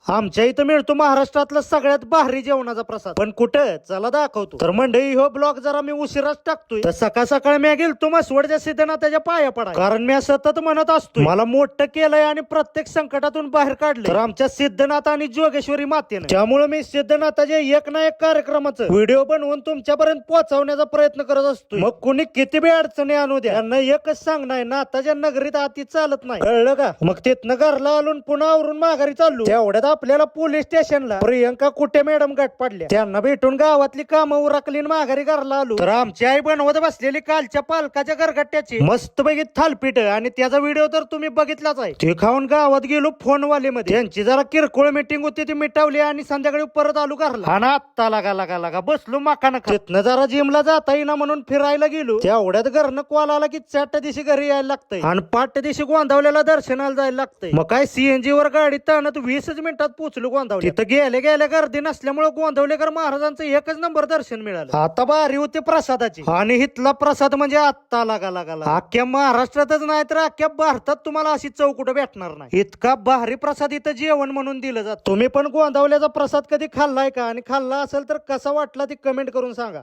आमच्या इथं मिळतो महाराष्ट्रातला सगळ्यात भारी जेवणाचा प्रसाद. पण कुठं, चला दाखवतो. तर मंडळी, हो ब्लॉग जरा मी उशिराच टाकतोय. तर सकाळ सकाळ मी गेलतो म्हसवडच्या सिद्धनाथाच्या पाया पडाय, कारण मी सतत म्हणत असतो मला मोठं केलंय आणि प्रत्येक संकटातून बाहेर काढलंय तर आमच्या सिद्धनाथ आणि जोगेश्वरी मातेनं. त्यामुळे मी सिद्धनाथाच्या एक ना एक कार्यक्रमाचं व्हिडिओ बनवून तुमच्यापर्यंत पोहोचवण्याचा प्रयत्न करत असतो. मग कुणी किती बी अडचणी आणू द्या, त्यांना एकच सांगणार, नाथाच्या नगरीत आती चालत नाही, कळलं का? मग तिथनं घरला आलून पुन्हा आवरून माघारी चाललो. तेवढ्यात आपल्याला पोलीस स्टेशनला प्रियंका कुठे मॅडम गाठ पडल्या. त्यांना भेटून गावातली कामं उरकली माघारी घरला आलो. तर आमची आई बनवत बसलेली कालच्या पालकाच्या घरगट्ट्याची मस्त पैकी थालपीठ, आणि त्याचा व्हिडिओ तर तुम्ही बघितलाच आहे. ते खाऊन गावात गेलो फोनवाले मध्ये. त्यांची जरा किरकोळ मीटिंग होती, ती मिटावली आणि संध्याकाळी परत आलो घरला. आणि आत्ता लागा बसलो माकानं. तिथनं जरा जिमला जाता येईना म्हणून फिरायला गेलो. तेवढ्यात घरनं कॉल आला की 4 दिवशी घरी यायला लागतंय आणि 5 दिवशी गोंदावल्याला दर्शनाला जायला लागतंय. मग काय सीएनजी वर गाडी ताणत 20 मिनिटात पोहोचलो गोंदावली. तिथं गेल्या गर्दी नसल्यामुळे गोंदावलेकर महाराजांचं एकच नंबर दर्शन मिळालं. आता बारी होती प्रसादाची, आणि इथला प्रसाद म्हणजे आत्ता लागा अख्ख्या महाराष्ट्रातच नाही तर अख्ख्या भारतात तुम्हाला अशी चव कुठं भेटणार नाही. इतका भारी प्रसाद इथं जेवण म्हणून दिलं जात. तुम्ही पण गोंदावल्याचा प्रसाद कधी खाल्लाय का? आणि खाल्ला असेल तर कसा वाटला ते कमेंट करून सांगा.